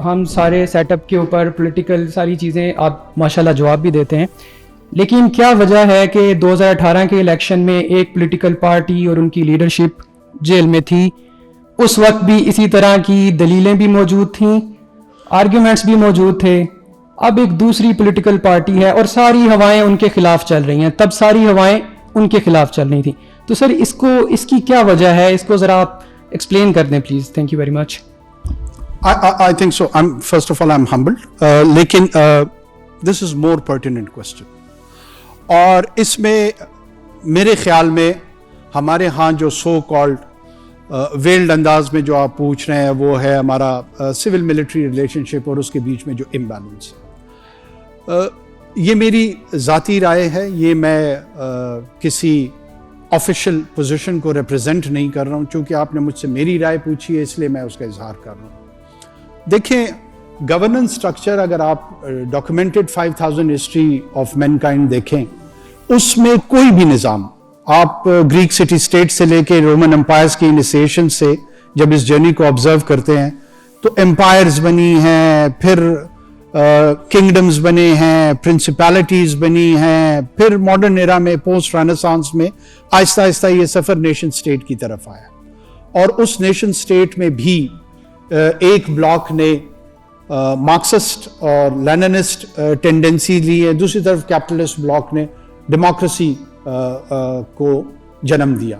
ہم سارے set up کے اوپر پولیٹیکل ساری چیزیں آپ ماشاءاللہ جواب بھی دیتے ہیں، لیکن کیا وجہ ہے کہ 2018 کے الیکشن میں ایک پولیٹیکل پارٹی اور ان کی لیڈرشپ جیل میں تھی؟ اس وقت بھی اسی طرح کی دلیلیں بھی موجود تھیں، آرگیومنٹس بھی موجود تھے. اب ایک دوسری پولیٹیکل پارٹی ہے اور ساری ہوائیں ان کے خلاف چل رہی ہیں، تب ساری ہوائیں ان کے خلاف چل رہی تھیں. تو سر اس کی کیا وجہ ہے؟ اس کو ذرا آپ ایکسپلین کر دیں please. Thank you very much. I think so. First of all, I'm humbled. لیکن this is more pertinent question. اور اس میں میرے خیال میں ہمارے ہاں جو سو کالڈ ویلڈ انداز میں جو آپ پوچھ رہے ہیں وہ ہے ہمارا سول ملٹری ریلیشن شپ اور اس کے بیچ میں جو امبیلنس ہے. یہ میری ذاتی رائے ہے، یہ میں کسی آفیشیل پوزیشن کو ریپرزینٹ نہیں کر رہا ہوں. چونکہ آپ نے مجھ سے میری رائے پوچھی ہے اس لیے میں اس کا اظہار کر رہا ہوں. دیکھیں، گورننس سٹرکچر اگر آپ documented 5000 history of mankind دیکھیں، اس میں کوئی بھی نظام، آپ گریک سٹی اسٹیٹ سے لے کے رومن امپائرز کی انیسیشن سے جب اس جرنی کو آبزرو کرتے ہیں تو امپائرز بنی ہیں، پھر کنگڈمز بنے ہیں، پرنسپیلٹیز بنی ہیں، پھر ماڈرن ایرا میں پوسٹ رینیسانس میں آہستہ آہستہ یہ سفر نیشن سٹیٹ کی طرف آیا. اور اس نیشن سٹیٹ میں بھی ایک بلاک نے مارکسسٹ اور لیننسٹ ٹینڈنسی لی ہے، دوسری طرف کیپٹلسٹ بلاک نے ڈیموکریسی کو جنم دیا.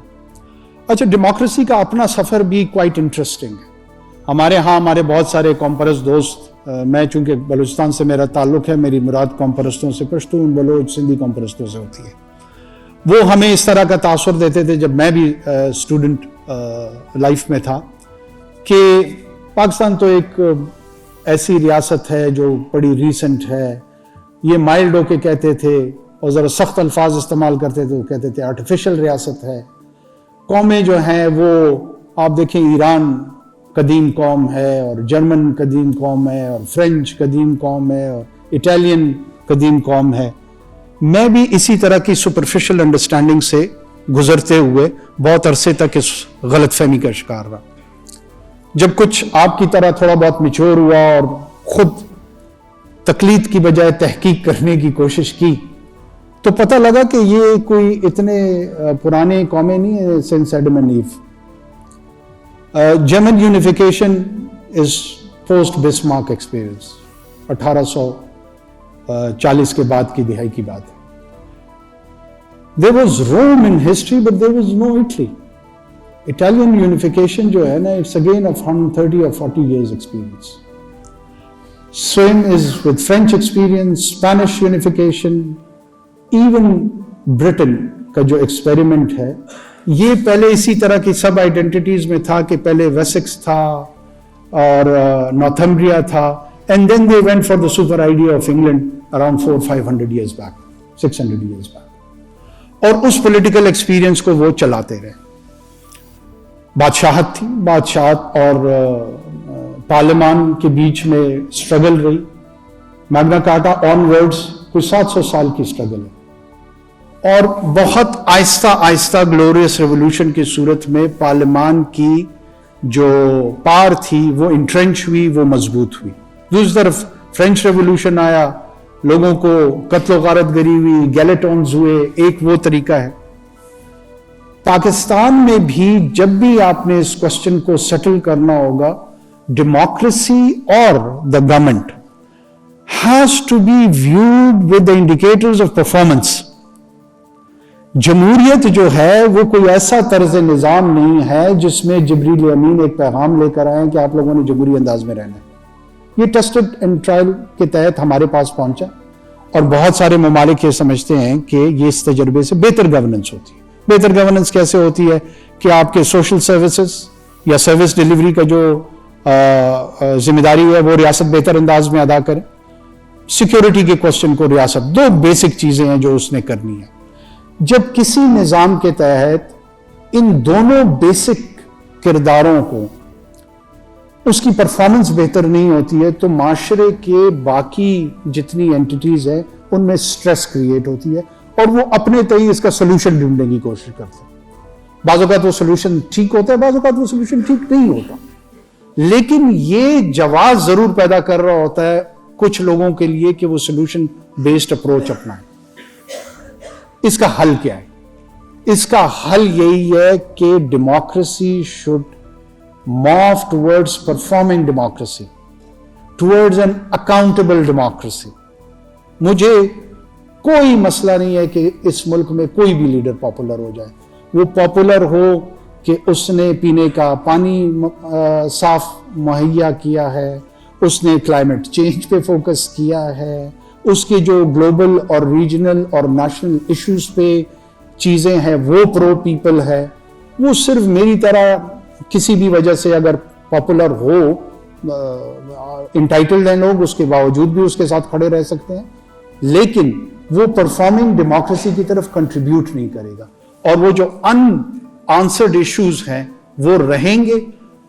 اچھا، ڈیموکریسی کا اپنا سفر بھی کوائٹ انٹرسٹنگ ہے. ہمارے ہاں ہمارے بہت سارے قوم پرست دوست، میں چونکہ بلوچستان سے میرا تعلق ہے، میری مراد قوم پرستوں سے پشتون، بلوچ، سندھی قوم پرستوں سے ہوتی ہے. وہ ہمیں اس طرح کا تاثر دیتے تھے جب میں بھی اسٹوڈنٹ لائف میں تھا کہ پاکستان تو ایک ایسی ریاست ہے جو بڑی ریسنٹ ہے. یہ مائلڈ ہو کے کہتے تھے اور ذرا سخت الفاظ استعمال کرتے تھے، وہ کہتے تھے آرٹیفیشل ریاست ہے. قومیں جو ہیں وہ آپ دیکھیں، ایران قدیم قوم ہے اور جرمن قدیم قوم ہے اور فرینچ قدیم قوم ہے اور اٹالین قدیم قوم ہے. میں بھی اسی طرح کی سپرفیشل انڈرسٹینڈنگ سے گزرتے ہوئے بہت عرصے تک اس غلط فہمی کا شکار رہا. جب کچھ آپ کی طرح تھوڑا بہت میچور ہوا اور خود تقلید کی بجائے تحقیق کرنے کی کوشش کی تو پتہ لگا کہ یہ کوئی اتنے پرانے قومیں نہیں ہیں. سنس ایڈم اینڈ ایو. German unification is post Bismarck experience, 1840 کے بعد کی دہائی کی بات ہے. There was Rome in history, but there was no Italy. Italian unification جو ہے نا، it's again of 130 or 40 years experience. Same is with French experience, Spanish unification, even Britain کا جو ایکسپیریمنٹ ہے، یہ پہلے اسی طرح کی سب آئیڈینٹیٹیز میں تھا کہ پہلے ویسکس تھا اور نارتھمبریا تھا، and then they went for the super idea of England around 400-500 years back, 600 years back. اور اس پولیٹیکل ایکسپیرینس کو وہ چلاتے رہے. بادشاہت تھی، بادشاہت اور پارلیمان کے بیچ میں سٹرگل رہی. میگنا کارٹا آن ورڈز کوئی 700 سال کی سٹرگل ہے. اور بہت آہستہ آہستہ گلوریس ریولوشن کی صورت میں پارلیمان کی جو پار تھی وہ انٹرنچ ہوئی، وہ مضبوط ہوئی. دوسری طرف فرینچ ریولوشن آیا، لوگوں کو قتل و غارت گری ہوئی، گیلیٹونز ہوئے، ایک وہ طریقہ ہے. پاکستان میں بھی جب بھی آپ نے اس کوسچن کو سیٹل کرنا ہوگا، ڈیموکریسی اور the government has to be viewed with the indicators of performance. جمہوریت جو ہے وہ کوئی ایسا طرز نظام نہیں ہے جس میں جبریل امین ایک پیغام لے کر آئے کہ آپ لوگوں نے جمہوری انداز میں رہنا ہے. یہ ٹیسٹڈ اینڈ ٹرائل کے تحت ہمارے پاس پہنچا اور بہت سارے ممالک یہ سمجھتے ہیں کہ یہ اس تجربے سے بہتر گورننس ہوتی ہے. بہتر گورننس کیسے ہوتی ہے کہ آپ کے سوشل سروسز یا سروس ڈیلیوری کا جو ذمہ داری ہے وہ ریاست بہتر انداز میں ادا کرے. سیکیورٹی کے کوسچن کو ریاست، دو بیسک چیزیں ہیں جو اس نے کرنی ہے. جب کسی نظام کے تحت ان دونوں بیسک کرداروں کو اس کی پرفارمنس بہتر نہیں ہوتی ہے تو معاشرے کے باقی جتنی اینٹیٹیز ہیں ان میں سٹریس کریٹ ہوتی ہے اور وہ اپنے تئیں اس کا سلوشن ڈھونڈنے کی کوشش کرتے ہیں. بعض اوقات وہ سلوشن ٹھیک ہوتا ہے، بعض اوقات وہ سلوشن ٹھیک نہیں ہوتا. لیکن یہ جواز ضرور پیدا کر رہا ہوتا ہے کچھ لوگوں کے لیے کہ وہ سولوشن بیسڈ اپروچ اپنائیں. اس کا حل کیا ہے؟ اس کا حل یہی ہے کہ democracy should move towards performing democracy, towards an accountable democracy. مجھے کوئی مسئلہ نہیں ہے کہ اس ملک میں کوئی بھی لیڈر پاپولر ہو جائے. وہ پاپولر ہو کہ اس نے پینے کا پانی صاف مہیا کیا ہے, اس نے کلائمیٹ چینج پہ فوکس کیا ہے, اس کے جو گلوبل اور ریجنل اور نیشنل ایشوز پہ چیزیں ہیں وہ پرو پیپل ہے. وہ صرف میری طرح کسی بھی وجہ سے اگر پاپولر ہو, انٹائٹلڈ ہیں لوگ, اس کے باوجود بھی اس کے ساتھ کھڑے رہ سکتے ہیں, لیکن وہ پرفارمنگ ڈیموکریسی کی طرف کنٹریبیوٹ نہیں کرے گا, اور وہ جو ان آنسرڈ ایشوز ہیں وہ رہیں گے.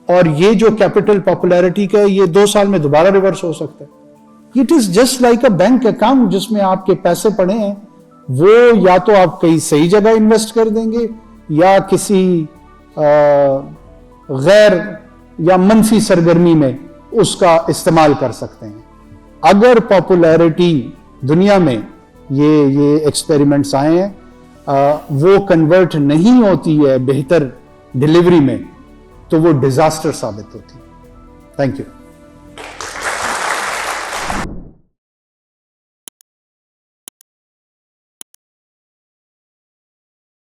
اور یہ جو کیپٹل پاپولیرٹی کا ہے یہ 2 سال میں دوبارہ ریورس ہو سکتا ہے. It is just like a bank account جس میں آپ کے پیسے پڑے ہیں, وہ یا تو آپ کہیں صحیح جگہ انویسٹ کر دیں گے یا کسی غیر یا منفی سرگرمی میں اس کا استعمال کر سکتے ہیں. اگر پاپولیرٹی دنیا میں یہ ایکسپیریمنٹس آئے ہیں وہ کنورٹ نہیں ہوتی ہے بہتر ڈیلیوری میں, تو وہ ڈیزاسٹر ثابت ہوتی ہے. Thank you.